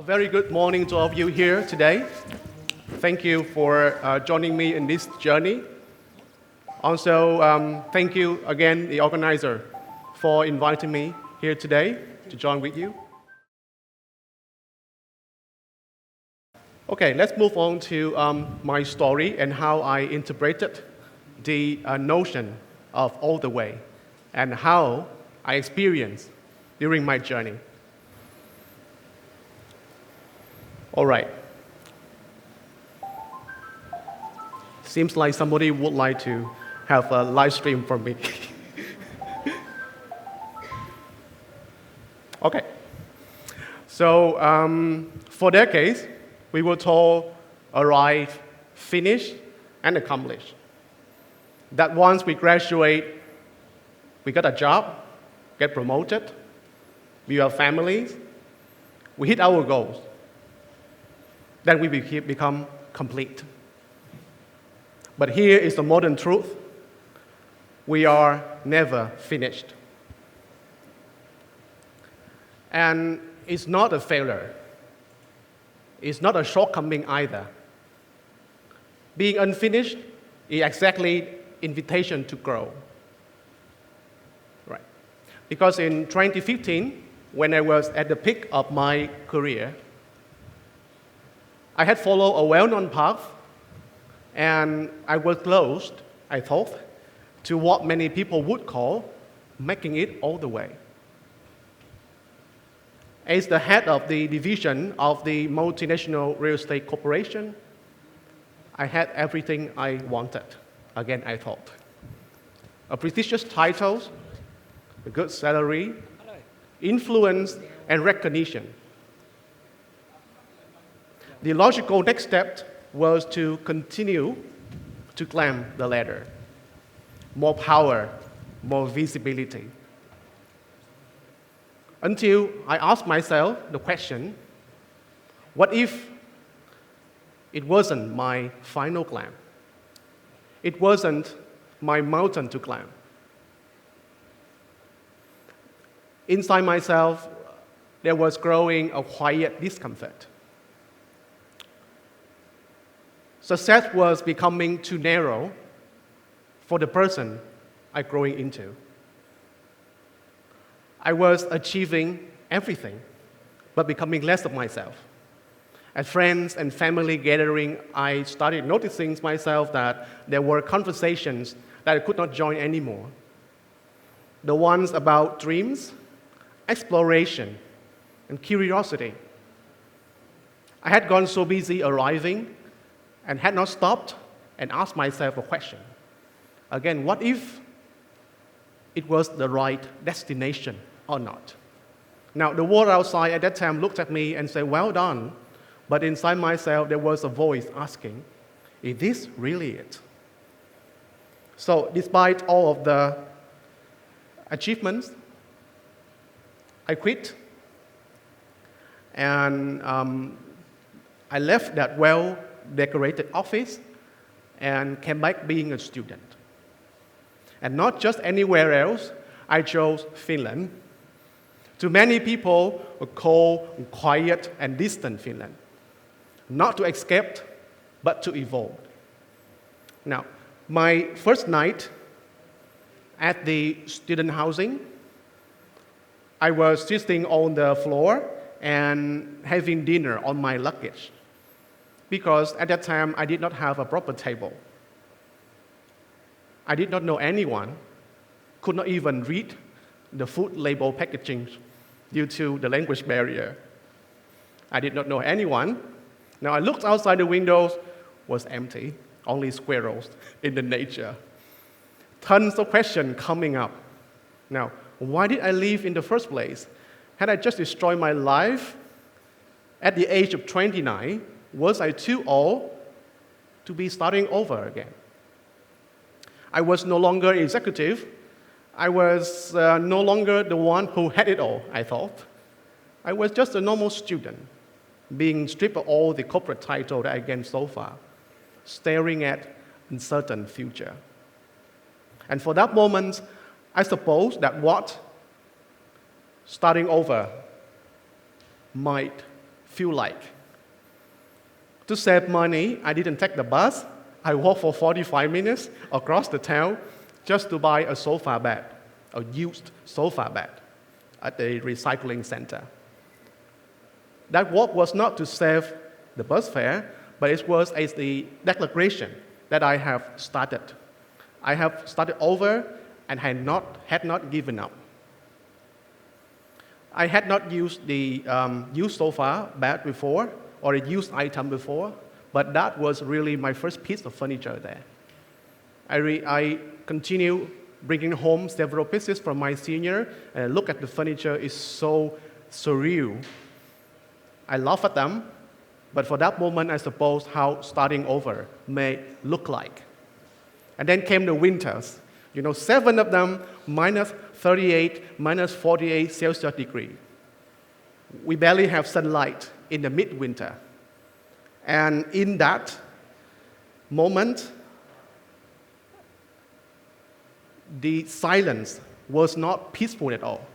Very good morning to all of you here today. Thank you for joining me in this journey. Also, thank you again, the organizer, for inviting me here today to join with you. Okay, let's move on to my story and how I interpreted the notion of all the way and how I experienced during my journey. All right. Seems like somebody would like to have a live stream for me. Okay. So for decades, we were told arrive, finish, and accomplish. That once we graduate, we got a job, get promoted, we have families, we hit our goals. Then we become complete. But here is the modern truth. We are never finished. And it's not a failure. It's not a shortcoming either. Being unfinished is exactly invitation to grow. Right. Because in 2015, when I was at the peak of my career, I had followed a well-known path, and I was close, I thought, to what many people would call making it all the way. As the head of the division of the multinational real estate corporation, I had everything I wanted, again, I thought. A prestigious title, a good salary, influence, and recognition. The logical next step was to continue to climb the ladder. More power, more visibility. Until I asked myself the question, what if it wasn't my final climb? It wasn't my mountain to climb. Inside myself, there was growing a quiet discomfort. Success was becoming too narrow for the person I'm growing into. I was achieving everything, but becoming less of myself. At friends and family gathering, I started noticing myself that there were conversations that I could not join anymore. The ones about dreams, exploration, and curiosity. I had gone so busy arriving and had not stopped and asked myself a question. Again, what if it was the right destination or not? Now, the world outside at that time looked at me and said, well done, but inside myself there was a voice asking, is this really it? So, despite all of the achievements, I quit, and I left that well-decorated office and came back being a student. And not just anywhere else, I chose Finland. To many people, a cold, quiet, and distant Finland. Not to escape, but to evolve. Now, my first night at the student housing, I was sitting on the floor and having dinner on my luggage, because at that time I did not have a proper table. I did not know anyone, could not even read the food label packaging due to the language barrier. I did not know anyone. Now I looked outside the windows, was empty, only squirrels in the nature. Tons of questions coming up. Now, why did I leave in the first place? Had I just destroyed my life at the age of 29? Was I too old to be starting over again? I was no longer executive. I was no longer the one who had it all, I thought. I was just a normal student, being stripped of all the corporate title that I gained so far, staring at uncertain future. And for that moment, I suppose that what starting over might feel like. To save money, I didn't take the bus. I walked for 45 minutes across the town just to buy a sofa bed, a used sofa bed at a recycling center. That walk was not to save the bus fare, but it was as the declaration that I have started. I have started over and had not given up. I had not used the used sofa bed before or a used item before, but that was really my first piece of furniture there. I continue bringing home several pieces from my senior, and look at the furniture, is so surreal. I laugh at them, but for that moment, I suppose how starting over may look like. And then came the winters. 7 of them, minus 38, minus 48 Celsius degree. We barely have sunlight in the midwinter. And in that moment, the silence was not peaceful at all.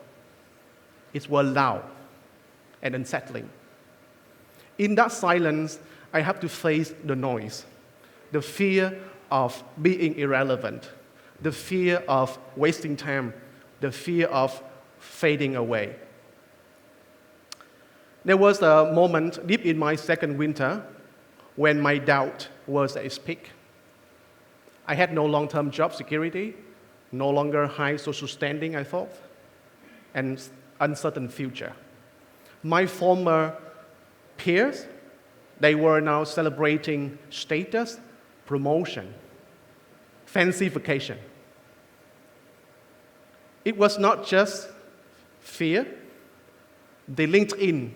It was loud and unsettling. In that silence, I have to face the noise, the fear of being irrelevant, the fear of wasting time, the fear of fading away. There was a moment deep in my second winter when my doubt was at its peak. I had no long-term job security, no longer high social standing, I thought, and uncertain future. My former peers, they were now celebrating status, promotion, fancy vacation. It was not just fear. The LinkedIn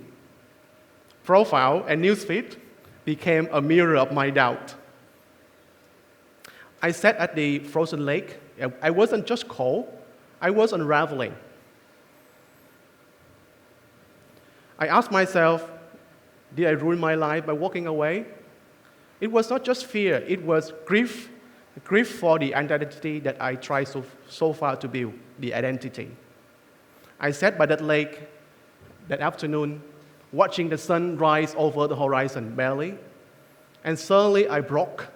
profile and newsfeed became a mirror of my doubt. I sat at the frozen lake. I wasn't just cold, I was unraveling. I asked myself, did I ruin my life by walking away? It was not just fear, it was grief for the identity that I tried so far to build, the identity. I sat by that lake that afternoon, watching the sun rise over the horizon barely, and suddenly I broke,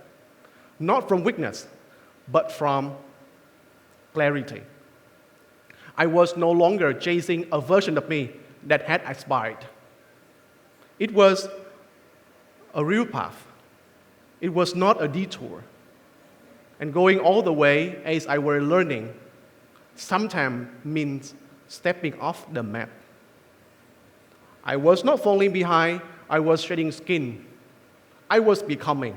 not from weakness, but from clarity. I was no longer chasing a version of me that had expired. It was a real path. It was not a detour. And going all the way, as I were learning, sometimes means stepping off the map. I was not falling behind, I was shedding skin. I was becoming.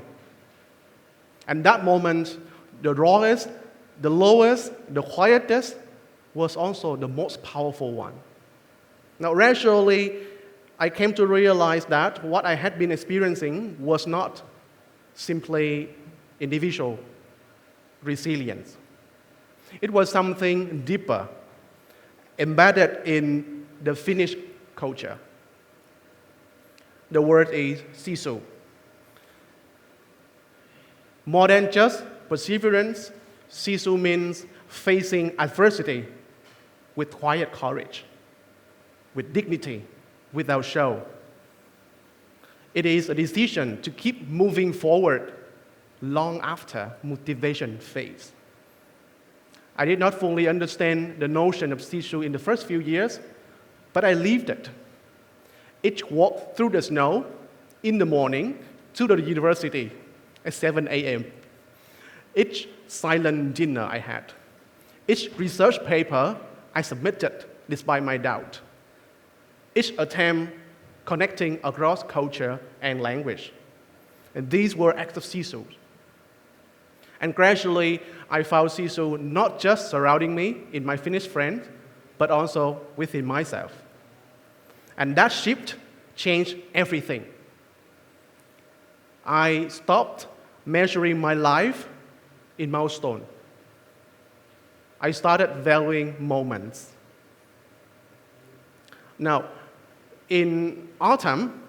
And that moment, the rawest, the lowest, the quietest, was also the most powerful one. Now, rationally, I came to realize that what I had been experiencing was not simply individual resilience. It was something deeper, embedded in the Finnish culture. The word is Sisu. More than just perseverance, Sisu means facing adversity with quiet courage, with dignity, without show. It is a decision to keep moving forward long after motivation fades. I did not fully understand the notion of Sisu in the first few years, but I lived it. Each walk through the snow in the morning to the university at 7 a.m. Each silent dinner I had. Each research paper I submitted despite my doubt. Each attempt connecting across culture and language. And these were acts of Sisu. And gradually, I found Sisu not just surrounding me in my Finnish friends, but also within myself. And that shift changed everything. I stopped measuring my life in milestones. I started valuing moments. Now, in autumn,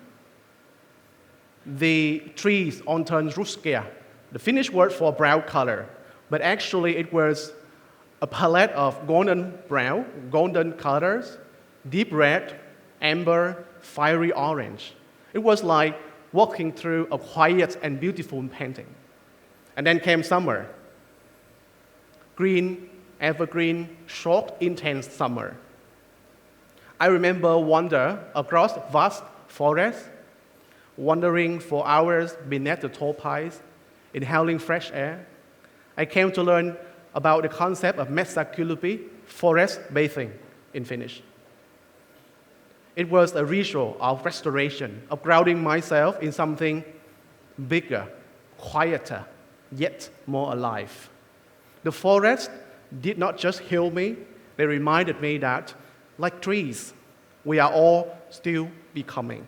the trees all turned ruskea, the Finnish word for brown color, but actually it was a palette of golden brown, golden colors, deep red, amber, fiery orange. It was like walking through a quiet and beautiful painting. And then came summer. Green, evergreen, short, intense summer. I remember wander across vast forests, wandering for hours beneath the tall pines, inhaling fresh air. I came to learn about the concept of metsäkylpy, forest bathing in Finnish. It was a ritual of restoration, of grounding myself in something bigger, quieter, yet more alive. The forest did not just heal me, they reminded me that, like trees, we are all still becoming.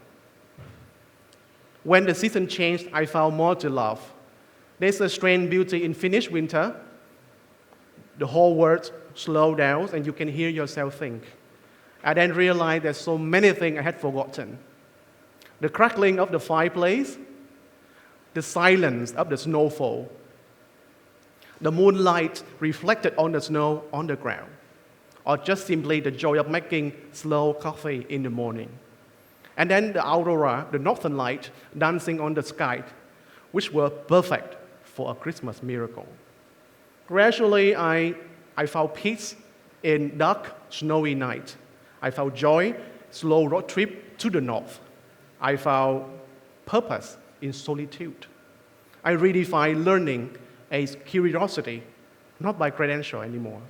When the season changed, I found more to love. There's a strange beauty in Finnish winter. The whole world slows down and you can hear yourself think. I then realized there's so many things I had forgotten. The crackling of the fireplace, the silence of the snowfall, the moonlight reflected on the snow on the ground, or just simply the joy of making slow coffee in the morning. And then the aurora, the northern light, dancing on the sky, which were perfect for a Christmas miracle. Gradually, I found peace in dark, snowy night. I found joy, slow road trip to the north. I found purpose in solitude. I redefined learning as curiosity, not by credential anymore.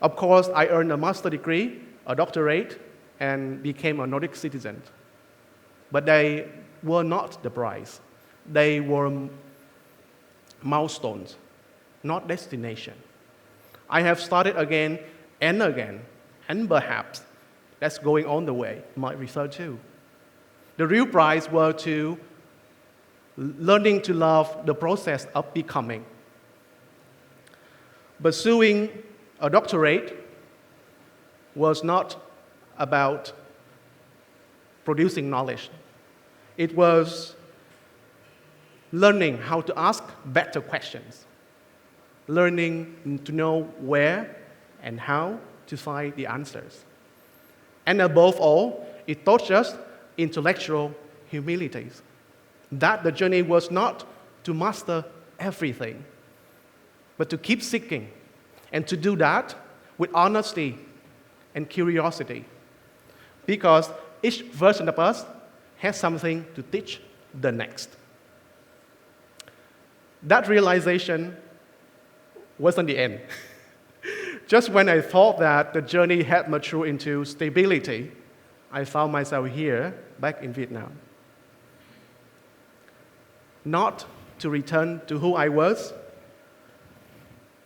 Of course, I earned a master's degree, a doctorate, and became a Nordic citizen. But they were not the prize. They were milestones, not destination. I have started again and again, and perhaps that's going on the way, might refer to. The real prize were to learning to love the process of becoming. Pursuing a doctorate was not about producing knowledge. It was learning how to ask better questions, learning to know where and how to find the answers. And above all, it taught us intellectual humility, that the journey was not to master everything, but to keep seeking, and to do that with honesty and curiosity, because each version of us has something to teach the next. That realization wasn't the end. Just when I thought that the journey had matured into stability, I found myself here, back in Vietnam. Not to return to who I was,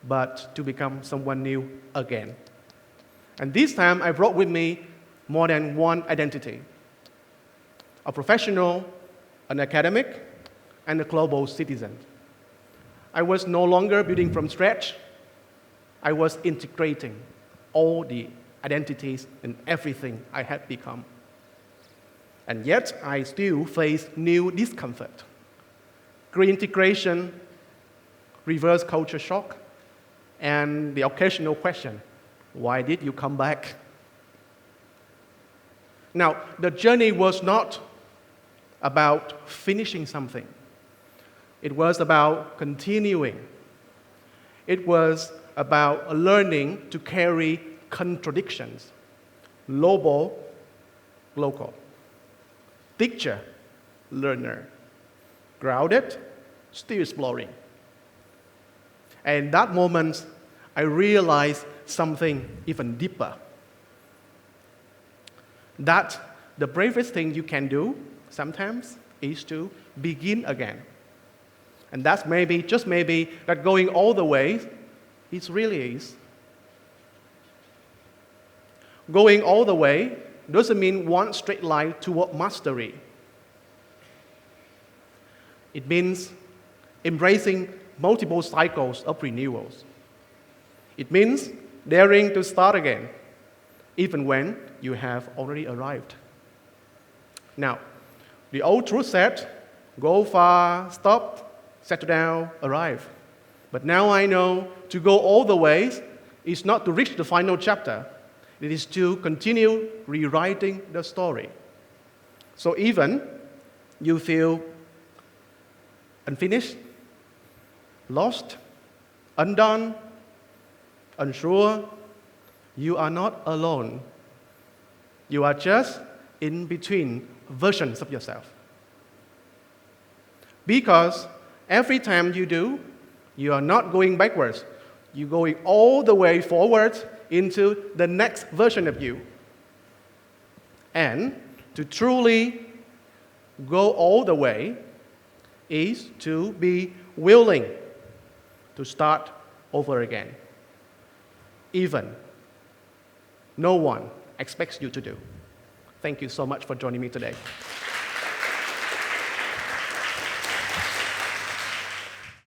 but to become someone new again. And this time, I brought with me more than one identity: a professional, an academic, and a global citizen. I was no longer building from scratch. I was integrating all the identities and everything I had become. And yet, I still face new discomfort. Reintegration, reverse culture shock, and the occasional question, why did you come back? Now, the journey was not about finishing something. It was about continuing. It was about learning to carry contradictions. Global, local. Teacher, learner. Grounded, still exploring. And in that moment, I realized something even deeper. That the bravest thing you can do sometimes is to begin again. And that's maybe, just maybe, that going all the way, it really is. Going all the way doesn't mean one straight line toward mastery. It means embracing multiple cycles of renewals. It means daring to start again, even when you have already arrived. Now, the old truth said, go far, stop, settle down, arrive. But now I know to go all the way is not to reach the final chapter. It is to continue rewriting the story. So even you feel unfinished, lost, undone, unsure, you are not alone. You are just in between versions of yourself. Because every time you do, you are not going backwards. You're going all the way forward into the next version of you. And to truly go all the way is to be willing to start over again. Even no one expects you to do. Thank you so much for joining me today.